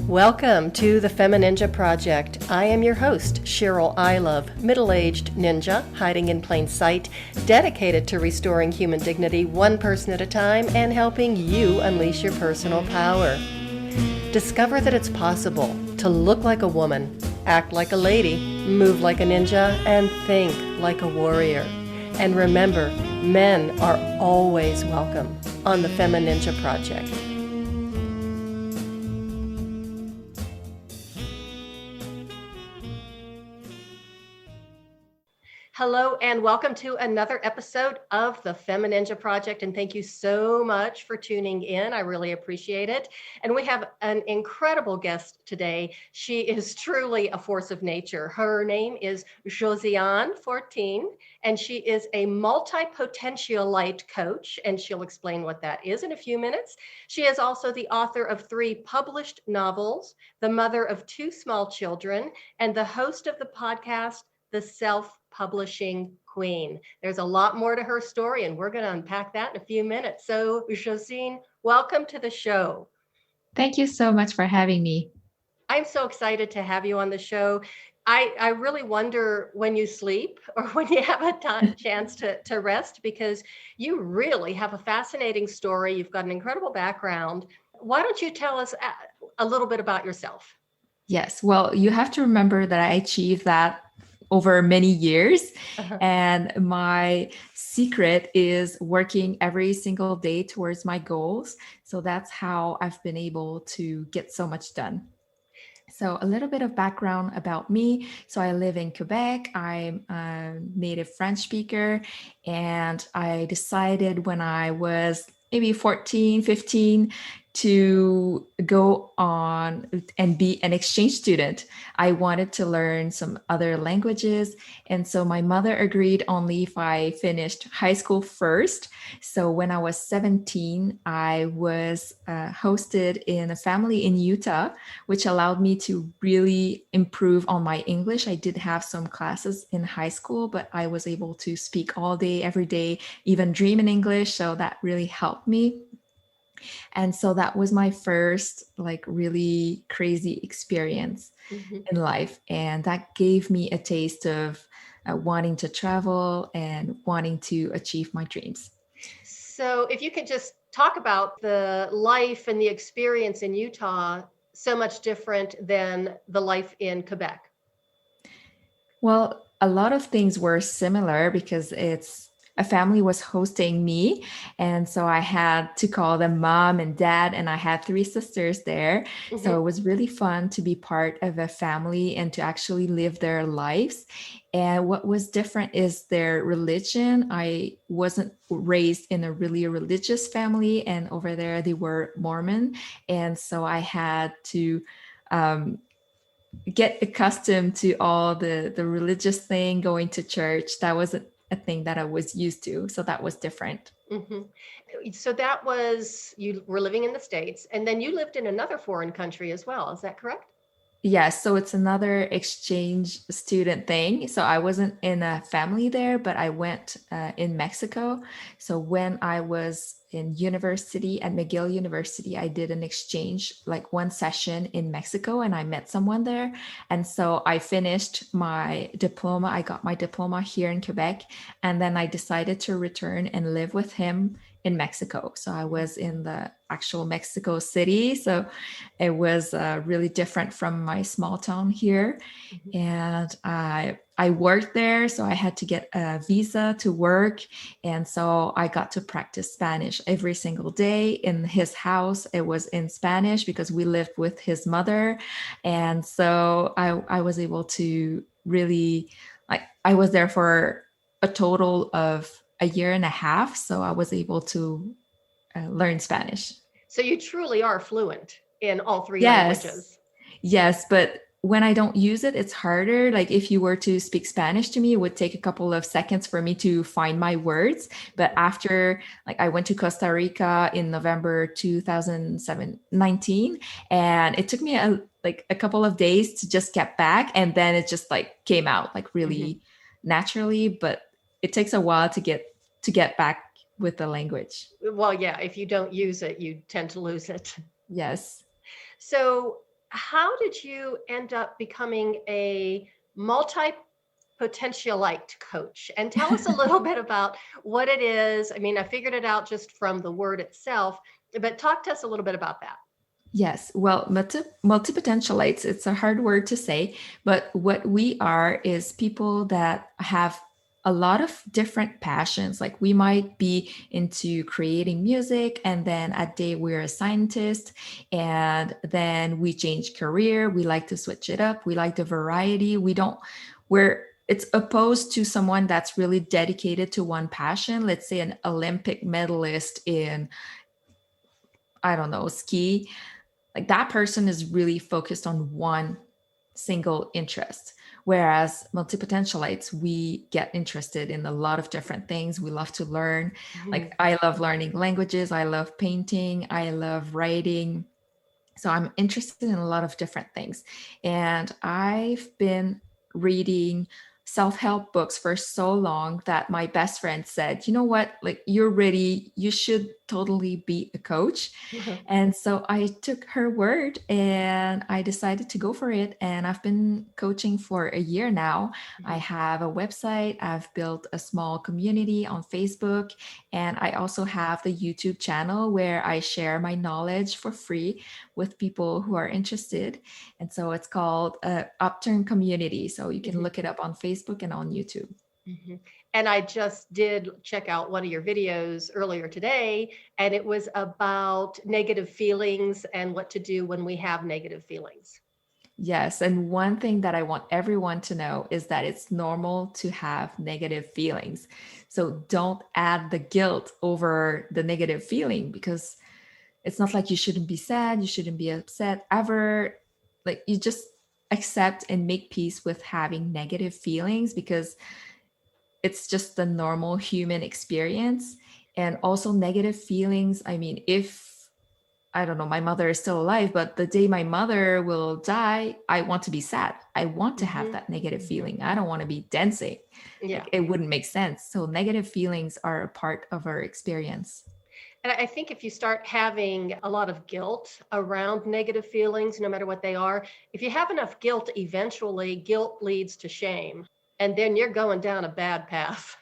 Welcome to the FemiNinja Project. I am your host, Cheryl I Love, middle-aged ninja hiding in plain sight, dedicated to restoring human dignity one person at a time and helping you unleash your personal power. Discover that it's possible to look like a woman, act like a lady, move like a ninja, and think like a warrior. And remember, men are always welcome on the FemiNinja Project. Hello and welcome to another episode of the FemiNinja Project, and thank you so much for tuning in. I really appreciate it. And we have an incredible guest today. She is truly a force of nature. Her name is Josiane Fortin, and she is a multipotentialite coach, and she'll explain what that is in a few minutes. She is also the author of 3 published novels, the mother of 2 small children, and the host of the podcast, The Self-Publishing Queen. There's a lot more to her story, and we're going to unpack that in a few minutes. So, Josiane, welcome to the show. Thank you so much for having me. I'm so excited to have you on the show. I really wonder when you sleep or when you have a chance to rest, because you really have a fascinating story. You've got an incredible background. Why don't you tell us a little bit about yourself? Yes, well, you have to remember that I achieved that over many years. And my secret is working every single day towards my goals. So that's how I've been able to get so much done. So a little bit of background about me. So I live in Quebec. I'm a native French speaker. And I decided when I was maybe 14, 15, to go on and be an exchange student. I wanted to learn some other languages. And so my mother agreed only if I finished high school first. So when I was 17, I was hosted in a family in Utah, which allowed me to really improve on my English. I did have some classes in high school, but I was able to speak all day, every day, even dream in English. So that really helped me. And so that was my first really crazy experience in life. And that gave me a taste of wanting to travel and wanting to achieve my dreams. So if you could just talk about the life and the experience in Utah, so much different than the life in Quebec. Well, a lot of things were similar because a family was hosting me. And so I had to call them mom and dad, and I had 3 sisters there. So it was really fun to be part of a family and to actually live their lives. And what was different is their religion. I wasn't raised in a really religious family, and over there they were Mormon. And so I had to get accustomed to all the religious thing, going to church. That wasn't a thing that I was used to. So that was different. So that was, you were living in the States, and then you lived in another foreign country as well. Is that correct? Yes. So it's another exchange student thing. So I wasn't in a family there, but I went in Mexico. So when I was in university at McGill University, I did an exchange, like 1 session in Mexico, and I met someone there. And so I finished my diploma. I got my diploma here in Quebec, and then I decided to return and live with him in Mexico. So I was in the actual Mexico City. So it was really different from my small town here. And I worked there, so I had to get a visa to work. And so I got to practice Spanish every single day in his house. It was in Spanish because we lived with his mother. And so I was able to really, I was there for a total of a year and a half. So I was able to learn Spanish. So you truly are fluent in all 3 languages. Yes, but when I don't use it, it's harder. Like if you were to speak Spanish to me, it would take a couple of seconds for me to find my words. But after, I went to Costa Rica in November 2019, and it took me a couple of days to just get back. And then it just came out really naturally, but it takes a while to get back with the language. Well, yeah, if you don't use it, you tend to lose it. Yes. So how did you end up becoming a multi-potentialite coach? And tell us a little bit about what it is. I mean, I figured it out just from the word itself, but talk to us a little bit about that. Yes, well, multipotentialites, it's a hard word to say, but what we are is people that have a lot of different passions. Like we might be into creating music, and then a day we're a scientist, and then we change career. We like to switch it up. We like the variety. It's opposed to someone that's really dedicated to one passion. Let's say an Olympic medalist in, I don't know, ski, like that person is really focused on one single interest. Whereas multipotentialites, we get interested in a lot of different things. We love to learn. Mhm. Like I love learning languages. I love painting. I love writing. So I'm interested in a lot of different things. And I've been reading self-help books for so long that my best friend said, you know what, like you're ready, you should totally be a coach. And so I took her word and I decided to go for it. And I've been coaching for a year now. I have a website, I've built a small community on Facebook, and I also have the YouTube channel where I share my knowledge for free with people who are interested. And so it's called Upturn Community. So you can Mhm. look it up on Facebook and on YouTube. Mhm. And I just did check out one of your videos earlier today, and it was about negative feelings and what to do when we have negative feelings. Yes. And one thing that I want everyone to know is that it's normal to have negative feelings. So don't add the guilt over the negative feeling, because it's not like you shouldn't be sad, you shouldn't be upset ever. Like you just accept and make peace with having negative feelings, because it's just the normal human experience. And also, negative feelings, I mean, if I don't know, my mother is still alive, but the day my mother will die, I want to be sad. I want to have Hmm. that negative Hmm. feeling. I don't want to be dancing. Yeah. Like it wouldn't make sense. So negative feelings are a part of our experience. And I think if you start having a lot of guilt around negative feelings, no matter what they are, if you have enough guilt, eventually guilt leads to shame. And then you're going down a bad path.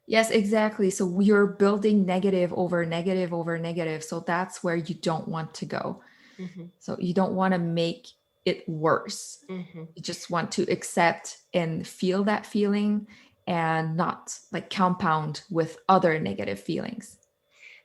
Yes, exactly. So you're building negative over negative over negative. So that's where you don't want to go. Hmm. So you don't want to make it worse. Hmm. You just want to accept and feel that feeling and not like compound with other negative feelings.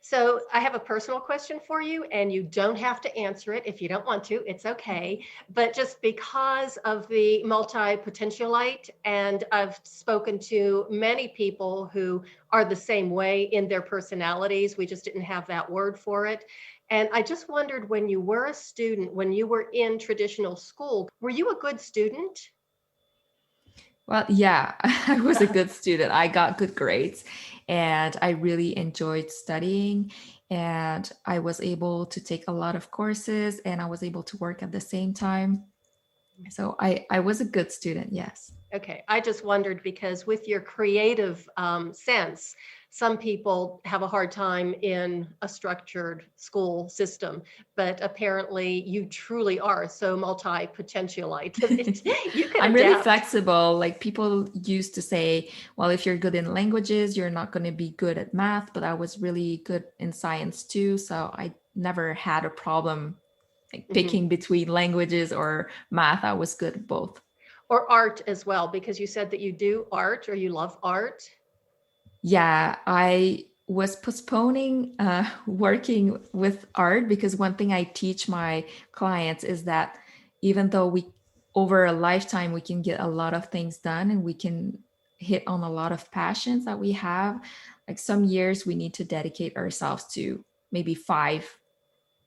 So I have a personal question for you, and you don't have to answer it if you don't want to. It's okay. But just because of the multi-potentialite, and I've spoken to many people who are the same way in their personalities, we just didn't have that word for it. And I just wondered, when you were a student, when you were in traditional school, were you a good student? Well, yeah, I was a good student. I got good grades and I really enjoyed studying. And I was able to take a lot of courses and I was able to work at the same time. So I was a good student, yes. Okay, I just wondered because with your creative sense, some people have a hard time in a structured school system, but apparently you truly are so multi-potentialite that you can I'm really adapt. flexible. Like people used to say, well, if you're good in languages, you're not going to be good at math, but I was really good in science too. So I never had a problem like Mhm. picking between languages or math. I was good at both. Or art as well, because you said that you do art or you love art. Yeah, I was postponing working with art because one thing I teach my clients is that even though we, over a lifetime, we can get a lot of things done and we can hit on a lot of passions that we have. Like some years, we need to dedicate ourselves to maybe 5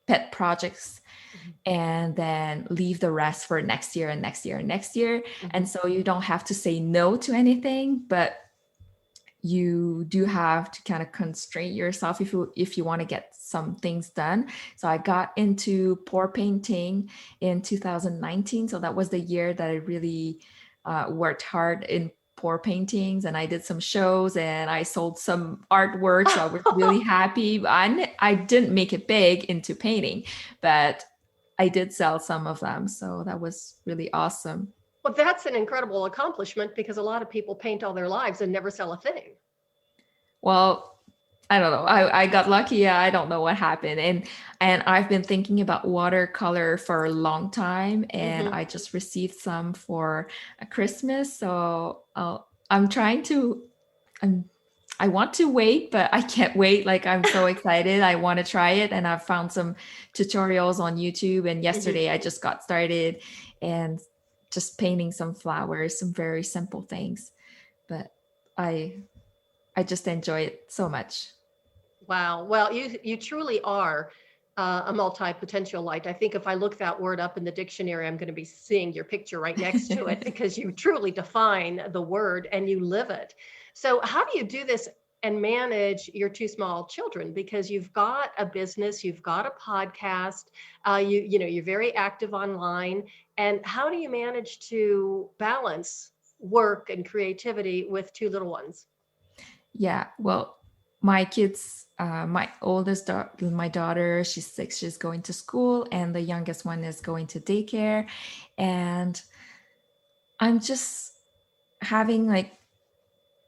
pet projects Mhm. and then leave the rest for next year and next year and next year. And Mhm. so you don't have to say no to anything, but you do have to kind of constrain yourself if you want to get some things done. So I got into pour painting in 2019. So that was the year that I really worked hard in pour paintings, and I did some shows and I sold some artwork. So I was really happy. I didn't make it big into painting, but I did sell some of them. So that was really awesome. Well, that's an incredible accomplishment because a lot of people paint all their lives and never sell a thing. Well, I don't know. I got lucky. Yeah, I don't know what happened. And I've been thinking about watercolor for a long time, and Mm-hmm. I just received some for a Christmas. So I'm trying to I'm I want to wait, but I can't wait. Like I'm so excited. I want to try it. And I've found some tutorials on YouTube. And Mm-hmm. yesterday I just got started and just painting some flowers, some very simple things. But I I just enjoy it so much. Wow. Well, you truly are a multi-potentialite. I think if I look that word up in the dictionary, I'm going to be seeing your picture right next to it because you truly define the word and you live it. So, how do you do this and manage your two small children? Because you've got a business, you've got a podcast, you're very active online, and how do you manage to balance work and creativity with two little ones? Yeah, well, my kids, my oldest daughter, my daughter, she's 6, she's going to school, and the youngest one is going to daycare. And I'm just having like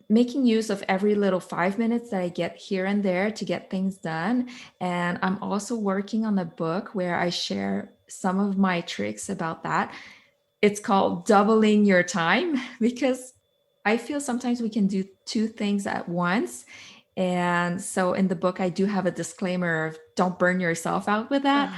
making use of every little 5 minutes that I get here and there to get things done. And I'm also working on a book where I share some of my tricks about that. It's called Doubling Your Time because I feel sometimes we can do two things at once. And so in the book, I do have a disclaimer of don't burn yourself out with that.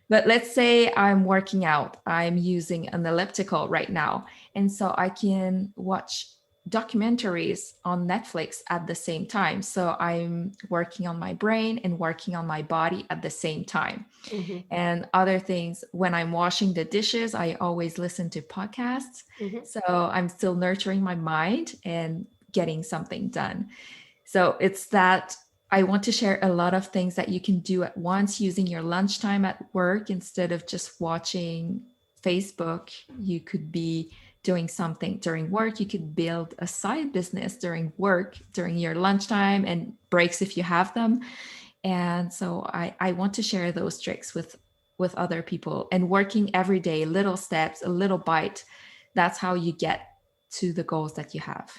But let's say I'm working out, I'm using an elliptical right now. And so I can watch documentaries on Netflix at the same time. So I'm working on my brain and working on my body at the same time. Hmm. And other things, when I'm washing the dishes, I always listen to podcasts. Hmm. So I'm still nurturing my mind and getting something done. So it's that I want to share a lot of things that you can do at once using your lunchtime at work instead of just watching Facebook. You could be doing something during work. You could build a side business during work, during your lunchtime and breaks if you have them. And so I want to share those tricks with other people and working every day, little steps, a little bite. That's how you get to the goals that you have.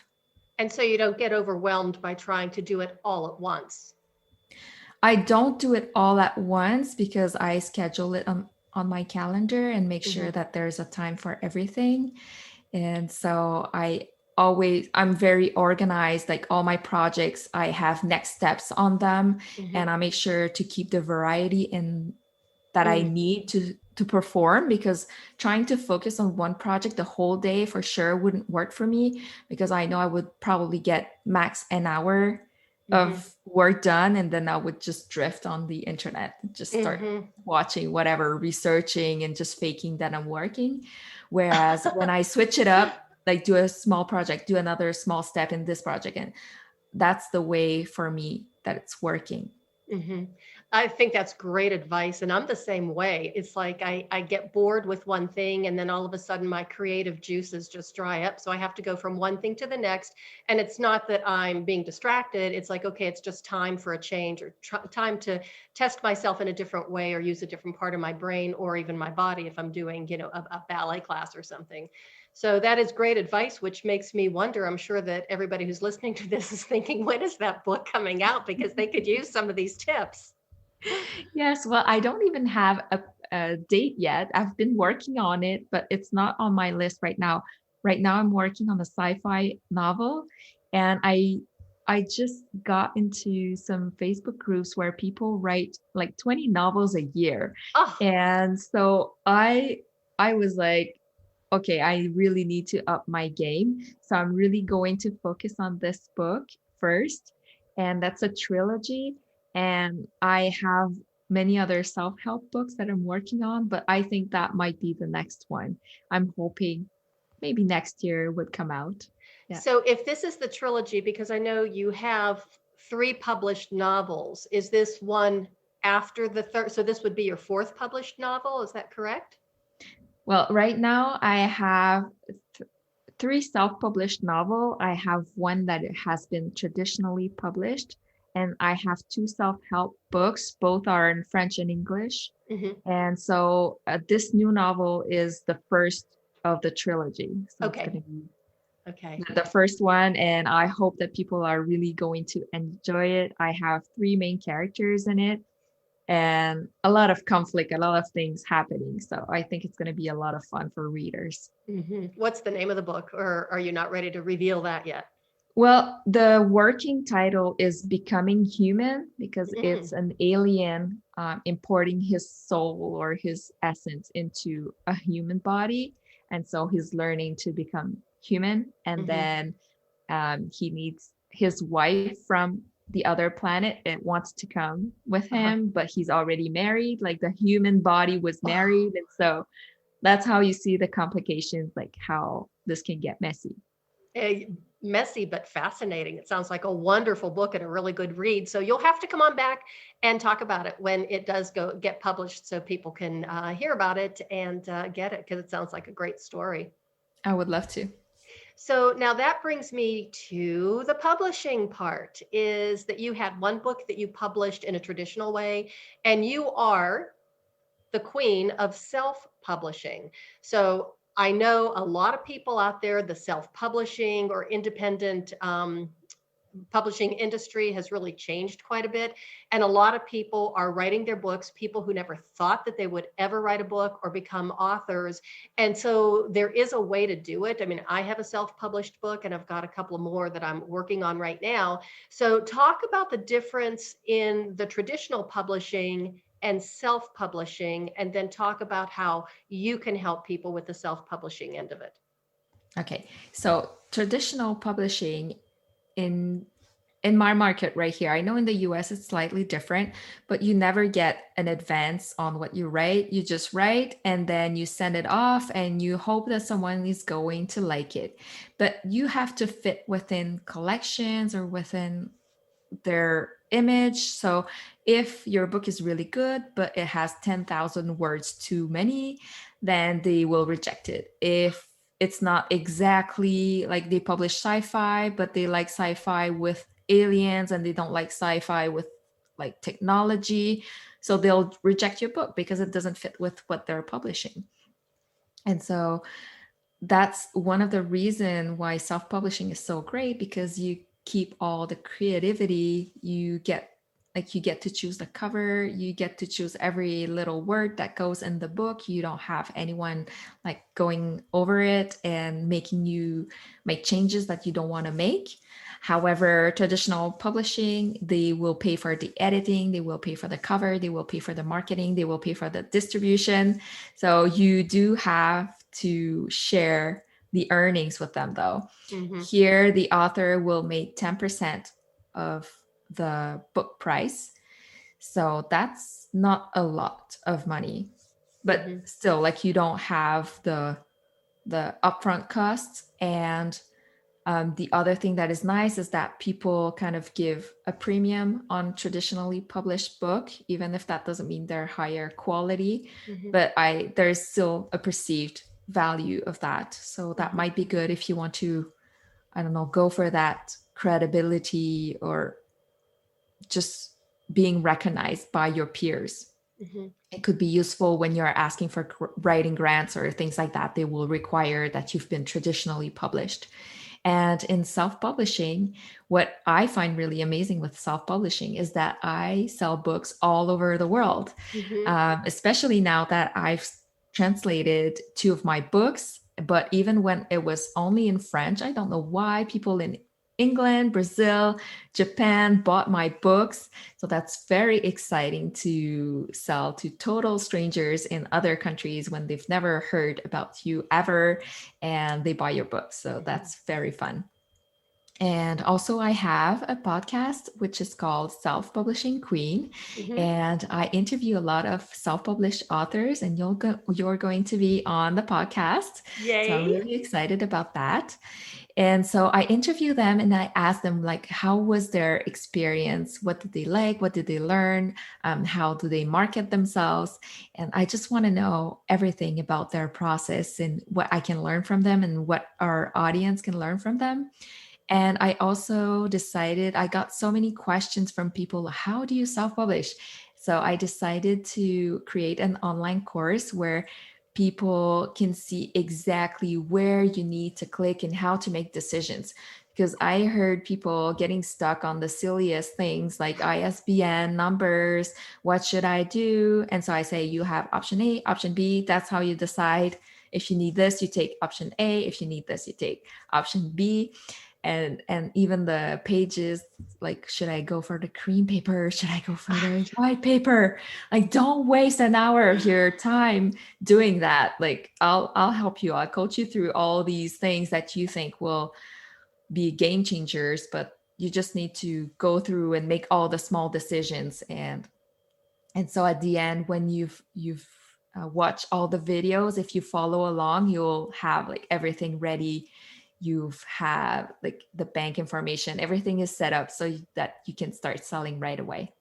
And so you don't get overwhelmed by trying to do it all at once. I don't do it all at once because I schedule it on my calendar and make sure Hmm. that there's a time for everything. And so I'm very organized. Like all my projects, I have next steps on them, Hmm. and I make sure to keep the variety in that I Mm. need to perform, because trying to focus on one project the whole day for sure wouldn't work for me, because I know I would probably get max an hour Hmm. of work done, and then I would just drift on the internet and just start Hmm. watching whatever, researching and just faking that I'm working. Whereas when I switch it up, like do a small project, do another small step in this project, and that's the way for me that it's working. Hmm. I think that's great advice. And I'm the same way. It's like I get bored with one thing and then all of a sudden my creative juices just dry up. So I have to go from one thing to the next. And it's not that I'm being distracted. It's like, okay, it's just time for a change or time to test myself in a different way or use a different part of my brain or even my body if I'm doing, a ballet class or something. So that is great advice, which makes me wonder. I'm sure that everybody who's listening to this is thinking, when is that book coming out? Because they could use some of these tips. Yes, well, I don't even have a date yet. I've been working on it, but it's not on my list right now. Right now, I'm working on a sci-fi novel, and I just got into some Facebook groups where people write like 20 novels a year. Oh, And so I was like, okay, I really need to up my game. So I'm really going to focus on this book first, and that's a trilogy. And I have many other self-help books that I'm working on, but I think that might be the next one. I'm hoping maybe next year would come out. Yeah. so if this is the trilogy, because I know you have three published novels, is this one after the third? So this would be your fourth published novel. Is that correct? Well, right now I have three self-published novel. I have one that has been traditionally published, and I have two self-help books. Both are in French and English. Mhm. And so this new novel is the first of the trilogy. So it's Okay. going to be Okay. the first one, and I hope that people are really going to enjoy it. I have three main characters in it and a lot of conflict, a lot of things happening. So I think it's going to be a lot of fun for readers. What's the name of the book, or are you not ready to reveal that yet? Well, the working title is Becoming Human because Mm. it's an alien importing his soul or his essence into a human body. And so he's learning to become human. And Mhm. then he needs his wife from the other planet and wants to come with Uh-huh. him, but he's already married. Like the human body was married. And so that's how you see the complications, like how this can get messy. Eh, Messy but fascinating. It sounds like a wonderful book and a really good read. So you'll have to come on back and talk about it when it does go get published, so people can hear about it and get it, because it sounds like a great story. I would love to. So now that brings me to the publishing part, is that you had one book that you published in a traditional way, and you are the queen of self-publishing. So I know a lot of people out there, the self-publishing or independent publishing industry has really changed quite a bit. And a lot of people are writing their books, people who never thought that they would ever write a book or become authors. And so there is a way to do it. I mean, I have a self-published book and I've got a couple more that I'm working on right now. So talk about the difference in the traditional publishing and self-publishing, and then talk about how you can help people with the self-publishing end of it. Okay. So traditional publishing in in my market right here, I know in the US it's slightly different, but you never get an advance on what you write. You just write and then you send it off and you hope that someone is going to like it. But you have to fit within collections or within their image. So if your book is really good, but it has 10,000 words too many, then they will reject it. If it's not exactly like they publish sci-fi, but they like sci-fi with aliens and they don't like sci-fi with like technology, so they'll reject your book because it doesn't fit with what they're publishing. And so that's one of the reason why self-publishing is so great, because you keep all the creativity. You get to choose the cover, you get to choose every little word that goes in the book. You don't have anyone like going over it and making you make changes that you don't want to make. However, traditional publishing, they will pay for the editing, they will pay for the cover, they will pay for the marketing, they will pay for the distribution. So you do have to share the earnings with them though. Mm-hmm. Here, the author will make 10% of the book price. So that's not a lot of money, but Mm-hmm. still, like, you don't have the upfront costs. And the other thing that is nice is that people kind of give a premium on traditionally published book, even if that doesn't mean they're higher quality. Mm-hmm. But there's still a perceived value of that. So that Mm-hmm. might be good if you want to, I don't know, go for that credibility or just being recognized by your peers. Mm-hmm. It could be useful when you're asking for writing grants or things like that. They will require that you've been traditionally published. And in self publishing, what I find really amazing with self publishing is that I sell books all over the world, Mm-hmm. especially now that I've translated two of my books. But even when it was only in French, I don't know why people in England, Brazil, Japan bought my books. So that's very exciting to sell to total strangers in other countries when they've never heard about you ever and they buy your books. So that's very fun. And also, I have a podcast which is called Self Publishing Queen, Mm-hmm. and I interview a lot of self-published authors, and you're going to be on the podcast. So I'm Yay. really excited about that. And so I interview them and I ask them, like, how was their experience? What did they like? What did they learn? How do they market themselves? And I just want to know everything about their process and what I can learn from them and what our audience can learn from them. And I also decided, I got so many questions from people, how do you self-publish? So I decided to create an online course where people can see exactly where you need to click and how to make decisions. Because I heard people getting stuck on the silliest things like ISBN numbers, what should I do? And so I say, you have option A, option B, that's how you decide. If you need this, you take option A. If you need this, you take option B. And even the pages, like, should I go for the cream paper, should I go for the white paper? Like, don't waste an hour of your time doing that. Like, I'll help you, I'll coach you through all these things that you think will be game changers, but you just need to go through and make all the small decisions. And so at the end, when you've watched all the videos, if you follow along, you'll have like everything ready. You've had like the bank information, everything is set up so that you can start selling right away.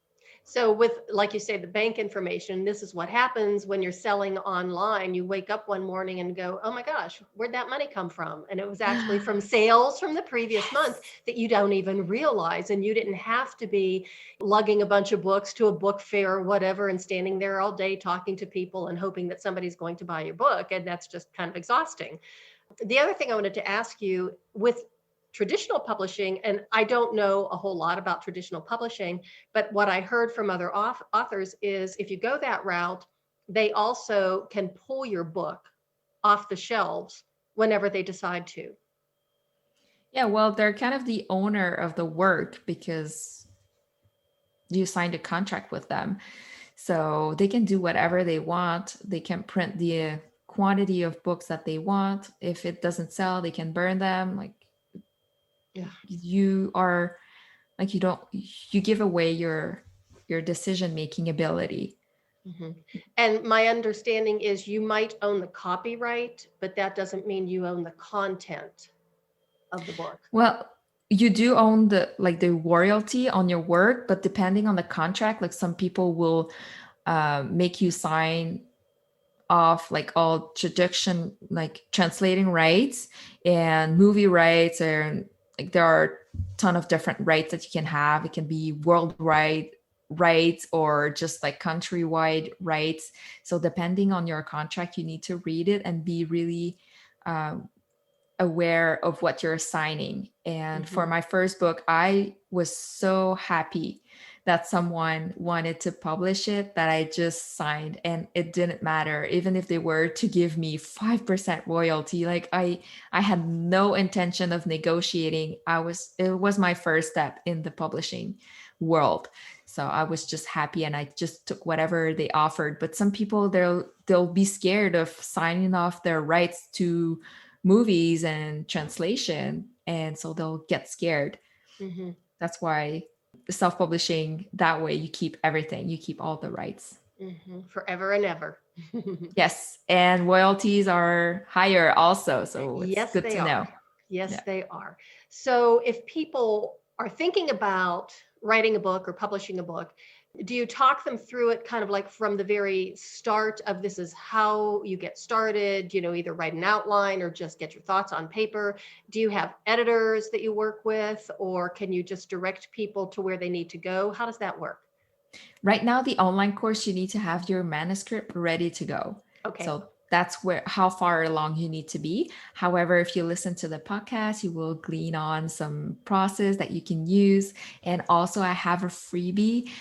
So with, like you say, the bank information, this is what happens when you're selling online. You wake up one morning and go, oh my gosh, where'd that money come from? And it was actually from sales from the previous month that you don't even realize. And you didn't have to be lugging a bunch of books to a book fair or whatever and standing there all day talking to people and hoping that somebody's going to buy your book. And that's just kind of exhausting. The other thing I wanted to ask you, with traditional publishing, and I don't know a whole lot about traditional publishing, but what I heard from other authors is if you go that route, they also can pull your book off the shelves whenever they decide to. Yeah, well, they're kind of the owner of the work because you signed a contract with them. So they can do whatever they want. They can print the quantity of books that they want. If it doesn't sell, they can burn them. Like, Yeah. you are, like, you give away your decision making ability. Mm-hmm. And my understanding is you might own the copyright, but that doesn't mean you own the content of the book. Well, you do own the royalty on your work, but depending on the contract, like some people will make you sign off like all tradition, like translating rights and movie rights, and like there are a ton of different rights that you can have. It can be worldwide rights or just like countrywide rights. So depending on your contract, you need to read it and be really aware of what you're signing. And for my first book, I was so happy that someone wanted to publish it that I just signed, and it didn't matter even if they were to give me 5% royalty. Like, I had no intention of negotiating. It was my first step in the publishing world. So I was just happy and I just took whatever they offered. But some people, they'll be scared of signing off their rights to movies and translation, and so they'll get scared. Mm-hmm. That's why self-publishing, that way you keep everything, you keep all the rights. Mm-hmm. Forever and ever. Yes, and royalties are higher also, so it's Yes, good they to are. know. Yes, Yeah. they are. So if people are thinking about writing a book or publishing a book, do you talk them through it kind of like from the very start of this is how you get started, either write an outline or just get your thoughts on paper? Do you have editors that you work with, or can you just direct people to where they need to go? How does that work? Right now, the online course, you need to have your manuscript ready to go. Okay. So that's how far along you need to be. However, if you listen to the podcast, you will glean on some process that you can use. And also, I have a freebie.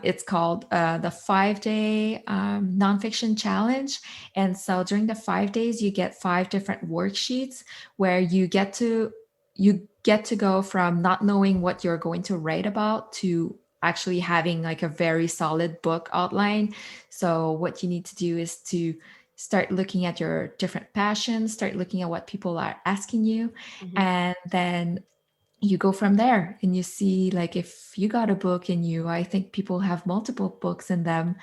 It's called the 5-day Nonfiction Challenge. And so during the 5 days, you get 5 different worksheets where you get to go from not knowing what you're going to write about to actually having like a very solid book outline. So what you need to do is to start looking at your different passions, start looking at what people are asking you, and then you go from there and you see, like, if you got a book in you, I think people have multiple books in them.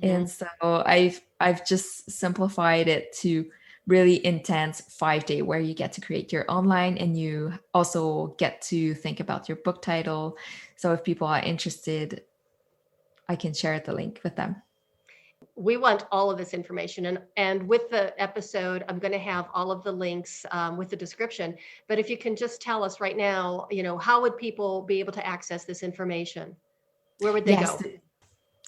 And so I've just simplified it to really intense 5-day where you get to create your online and you also get to think about your book title. So if people are interested, I can share the link with them. we want all of this information, and with the episode I'm going to have all of the links with the description. But if you can just tell us right now, how would people be able to access this information? Where would they Yes, go?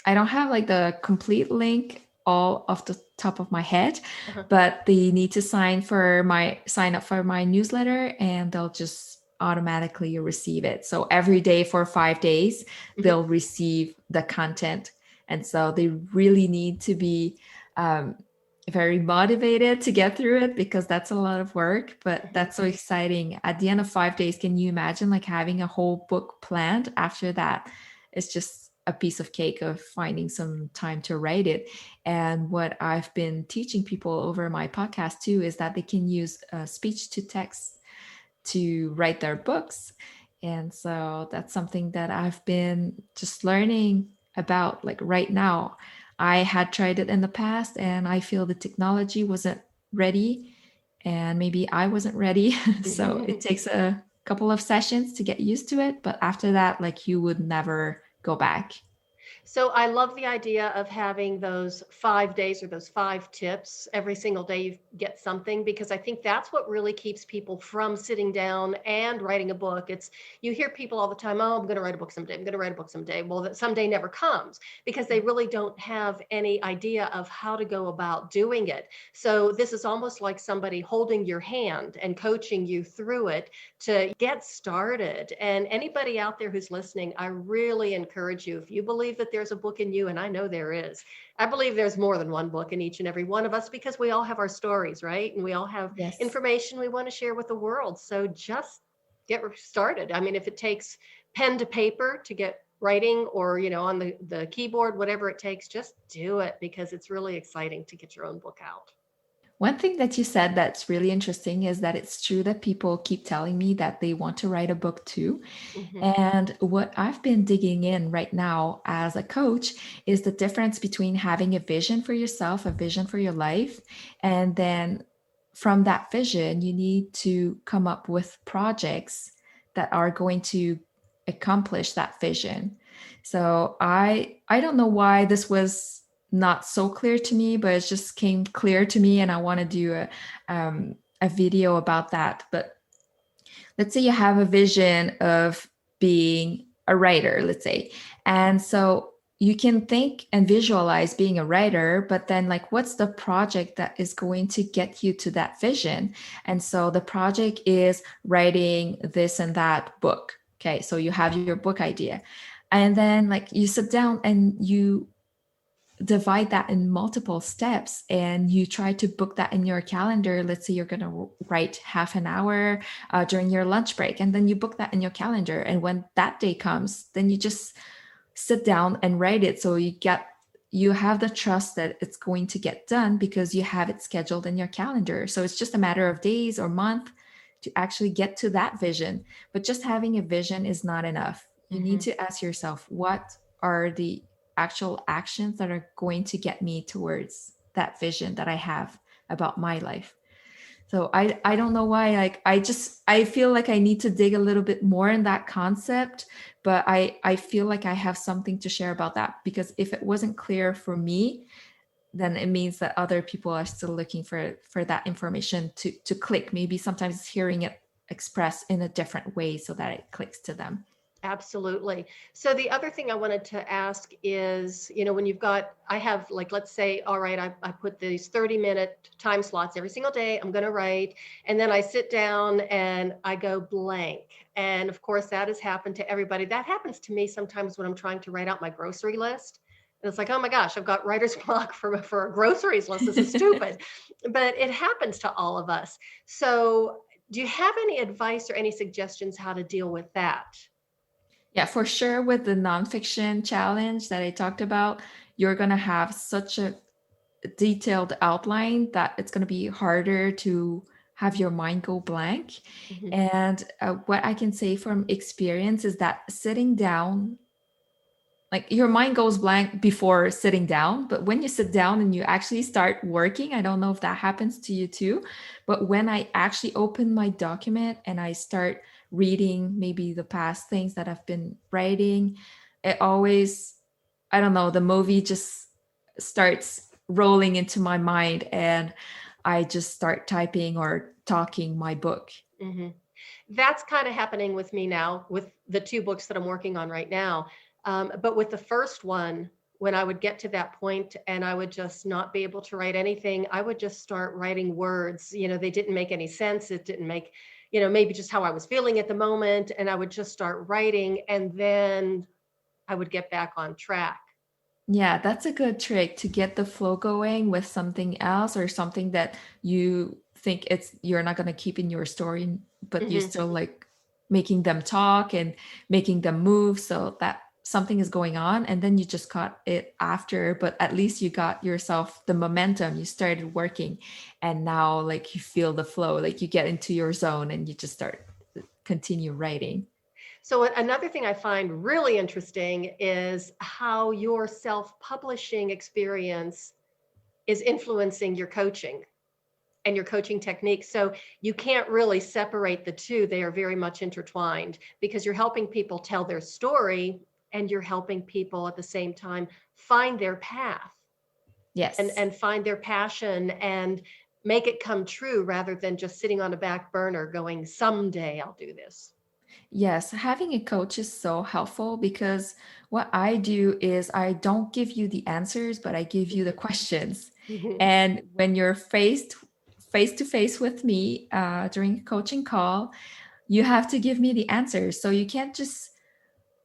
I don't have like the complete link all off the top of my head, Uh-huh. but they need to sign up for my newsletter, and they'll just automatically receive it. So every day for 5 days, Mhm. they'll receive the content. And so they really need to be um, very motivated to get through it, because that's a lot of work, but Mhm. that's so exciting. At the end of 5 days, can you imagine like having a whole book planned after that? It's just a piece of cake of finding some time to write it. And what I've been teaching people over my podcast too is that they can use speech to text to write their books. And so that's something that I've been just learning about like right now. I had tried it in the past, and I feel the technology wasn't ready, and maybe I wasn't ready. So it takes a couple of sessions to get used to it. But after that, like you would never go back. So I love the idea of having those 5 days or those 5 tips every single day. You get something, because I think that's what really keeps people from sitting down and writing a book. It's, you hear people all the time, oh, I'm going to write a book someday. I'm going to write a book someday. Well, that someday never comes because they really don't have any idea of how to go about doing it. So this is almost like somebody holding your hand and coaching you through it to get started. And anybody out there who's listening, I really encourage you, if you believe that there's a book in you, and I know there is, I believe there's more than one book in each and every one of us, because we all have our stories, right? And we all have Yes. information we want to share with the world. So just get started. I mean, if it takes pen to paper to get writing, or on the keyboard, whatever it takes, just do it, because it's really exciting to get your own book out. One thing that you said that's really interesting is that it's true that people keep telling me that they want to write a book too. Mhm. And what I've been digging in right now as a coach is the difference between having a vision for yourself, a vision for your life, and then from that vision, you need to come up with projects that are going to accomplish that vision. So I don't know why this was not so clear to me, but it just came clear to me, and I want to do a video about that. But let's say you have a vision of being a writer, let's say. And so you can think and visualize being a writer, but then, like, what's the project that is going to get you to that vision? And so the project is writing this and that book. Okay. So you have your book idea. And then, like, you sit down and you divide that in multiple steps, and you try to book that in your calendar. Let's say you're going to write half an hour during your lunch break, and then you book that in your calendar, and when that day comes, then you just sit down and write it. So you have the trust that it's going to get done because you have it scheduled in your calendar. So it's just a matter of days or month to actually get to that vision. But just having a vision is not enough. You need Mhm. to ask yourself, what are the actual actions that are going to get me towards that vision that I have about my life? So I don't know why, like, I feel like I need to dig a little bit more in that concept, but I feel like I have something to share about that, because if it wasn't clear for me, then it means that other people are still looking for that information to click. Maybe sometimes hearing it expressed in a different way so that it clicks to them. Absolutely. So the other thing I wanted to ask is, when you've got, I have, like, let's say, all right, I put these 30-minute time slots every single day, I'm going to write, and then I sit down and I go blank. And of course, that has happened to everybody. That happens to me sometimes when I'm trying to write out my grocery list. And it's like, oh my gosh, I've got writer's block for a groceries list. This is stupid. But it happens to all of us. So do you have any advice or any suggestions how to deal with that? Yeah, for sure. With the nonfiction challenge that I talked about, you're going to have such a detailed outline that it's going to be harder to have your mind go blank. Mhm. And what I can say from experience is that sitting down, like, your mind goes blank before sitting down, but when you sit down and you actually start working, I don't know if that happens to you too, but when I actually open my document and I start reading maybe the past things that I've been writing, it always, I don't know, the movie just starts rolling into my mind, and I just start typing or talking my book. Mm-hmm. That's kind of happening with me now with the two books that I'm working on right now. But with the first one, when I would get to that point and I would just not be able to write anything, I would just start writing words. They didn't make any sense. It didn't make, maybe just how I was feeling at the moment. And I would just start writing, and then I would get back on track. Yeah, that's a good trick to get the flow going with something else or something that you think you're not going to keep in your story, but you Hmm. still like making them talk and making them move so that something is going on, and then you just caught it after, but at least you got yourself the momentum, you started working, and now like you feel the flow, like you get into your zone and you just start continue writing. So another thing I find really interesting is how your self-publishing experience is influencing your coaching and your coaching techniques. So you can't really separate the two. They are very much intertwined because you're helping people tell their story and you're helping people at the same time find their path Yes. and find their passion and make it come true rather than just sitting on a back burner going, someday I'll do this. Yes, having a coach is so helpful because what I do is I don't give you the answers, but I give you the questions. Mhm. And when you're face to face with me during a coaching call, you have to give me the answers. So you can't just,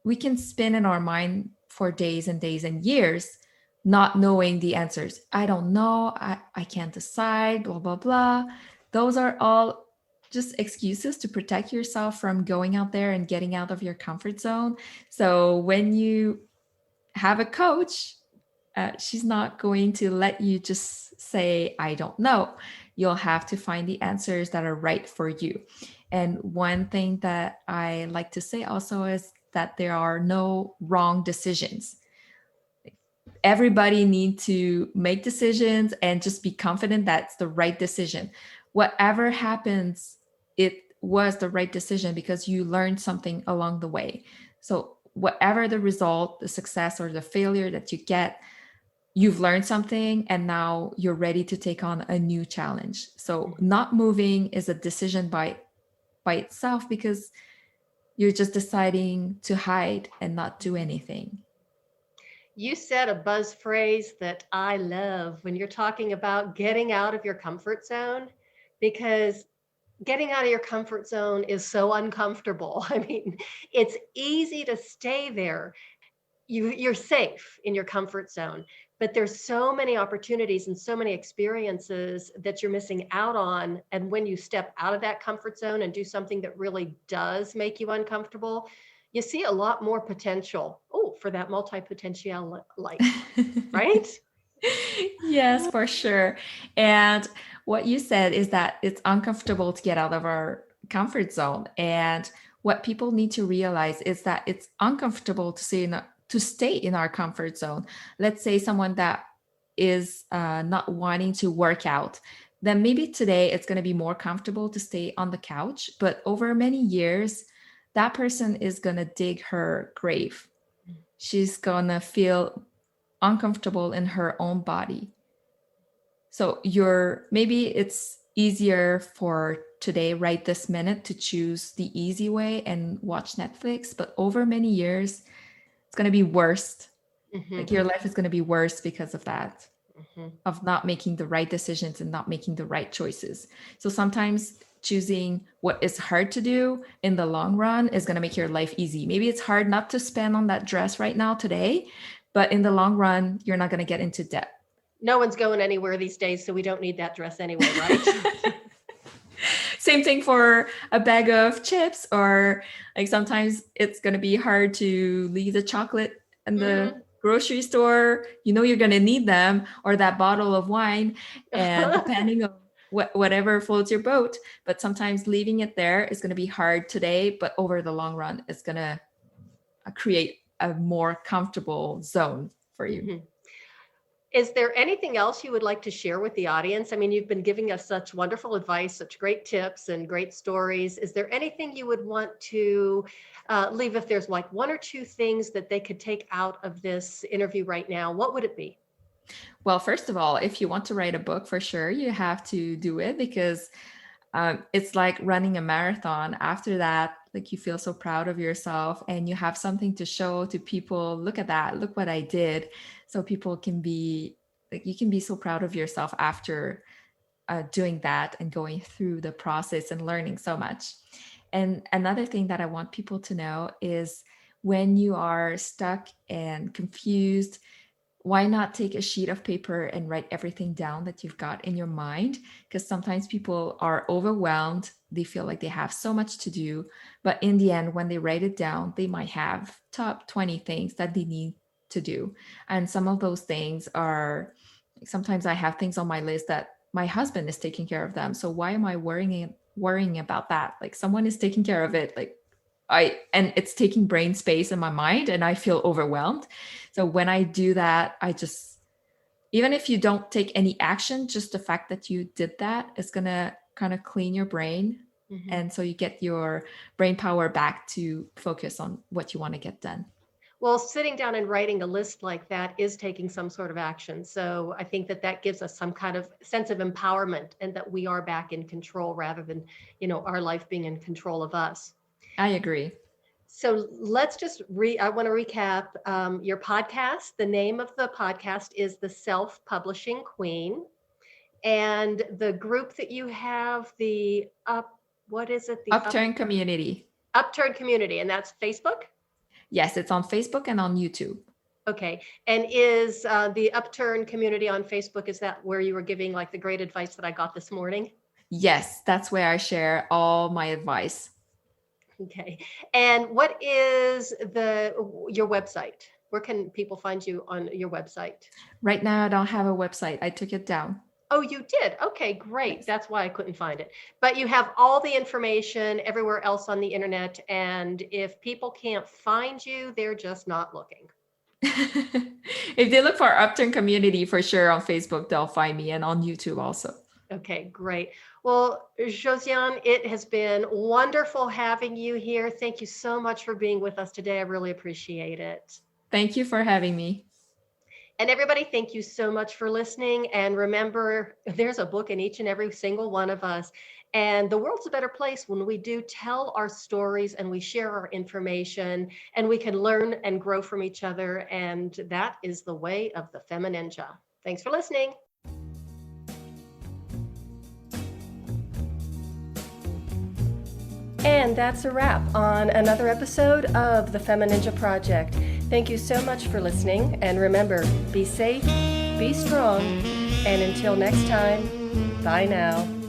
we can spin in our mind for days and days and years not knowing the answers. I don't know. I can't decide, blah, blah, blah. Those are all just excuses to protect yourself from going out there and getting out of your comfort zone. So when you have a coach, she's not going to let you just say, I don't know. You'll have to find the answers that are right for you. And one thing that I like to say also is that there are no wrong decisions. Everybody needs to make decisions and just be confident that's the right decision. Whatever happens, it was the right decision because you learned something along the way. So whatever the result, the success or the failure that you get, you've learned something and now you're ready to take on a new challenge. So not moving is a decision by itself because you're just deciding to hide and not do anything. You said a buzz phrase that I love when you're talking about getting out of your comfort zone, because getting out of your comfort zone is so uncomfortable. I mean, it's easy to stay there. You're safe in your comfort zone, but there's so many opportunities and so many experiences that you're missing out on. And when you step out of that comfort zone and do something that really does make you uncomfortable, you see a lot more potential. Oh, for that multipotentialite, right? Yes, for sure. And what you said is that it's uncomfortable to get out of our comfort zone. And what people need to realize is that it's uncomfortable to stay in our comfort zone. Let's say someone that is not wanting to work out, then maybe today it's going to be more comfortable to stay on the couch. But over many years, that person is going to dig her grave. She's going to feel uncomfortable in her own body. So you're maybe it's easier for today, right this minute, to choose the easy way and watch Netflix, but over many years, it's going to be worse. Hmm. Like your life is going to be worse because of that, Hmm. of not making the right decisions and not making the right choices. So sometimes choosing what is hard to do in the long run is going to make your life easy. Maybe it's hard not to spend on that dress right now today, but in the long run, you're not going to get into debt. No one's going anywhere these days, so we don't need that dress anyway, right? Same thing for a bag of chips, or like sometimes it's going to be hard to leave the chocolate in the Hmm. grocery store. You know you're going to need them, or that bottle of wine, and depending on whatever floats your boat. But sometimes leaving it there is going to be hard today, but over the long run, it's going to create a more comfortable zone for you. Hmm. Is there anything else you would like to share with the audience? I mean, you've been giving us such wonderful advice, such great tips and great stories. Is there anything you would want to leave, if there's like one or two things that they could take out of this interview right now? What would it be? Well, first of all, if you want to write a book, for sure, you have to do it because it's like running a marathon. After that, like you feel so proud of yourself and you have something to show to people. Look at that. Look what I did. So people can be like, you can be so proud of yourself after doing that and going through the process and learning so much. And another thing that I want people to know is when you are stuck and confused, why not take a sheet of paper and write everything down that you've got in your mind? Because sometimes people are overwhelmed. They feel like they have so much to do. But in the end, when they write it down, they might have top 20 things that they need to do. And some of those things are, sometimes I have things on my list that my husband is taking care of them. So why am I worrying about that? Like someone is taking care of it. Like and it's taking brain space in my mind and I feel overwhelmed. So when I do that, I just, even if you don't take any action, just the fact that you did that is going to kind of clean your brain. Mm-hmm. And so you get your brain power back to focus on what you want to get done. Well, sitting down and writing a list like that is taking some sort of action. So I think that gives us some kind of sense of empowerment and that we are back in control rather than, our life being in control of us. I agree. So let's just I want to recap your podcast. The name of the podcast is The Self-Publishing Queen. And the group that you have, what is it? The Upturn Community. Upturn Community, and that's Facebook? Yes, it's on Facebook and on YouTube. Okay. And is the Upturn Community on Facebook, is that where you were giving like the great advice that I got this morning? Yes, that's where I share all my advice. Okay. And what is your website? Where can people find you on your website? Right now, I don't have a website. I took it down. Oh, you did? Okay, great. Yes. That's why I couldn't find it. But you have all the information everywhere else on the internet. And if people can't find you, they're just not looking. If they look for Upturn Community, for sure on Facebook, they'll find me, and on YouTube also. Okay, great. Well, Josiane, it has been wonderful having you here. Thank you so much for being with us today. I really appreciate it. Thank you for having me. And everybody, thank you so much for listening. And remember, there's a book in each and every single one of us. And the world's a better place when we do tell our stories and we share our information and we can learn and grow from each other. And that is the way of the FemiNinja. Thanks for listening. And that's a wrap on another episode of the FemiNinja Project. Thank you so much for listening. And remember, be safe, be strong, and until next time, bye now.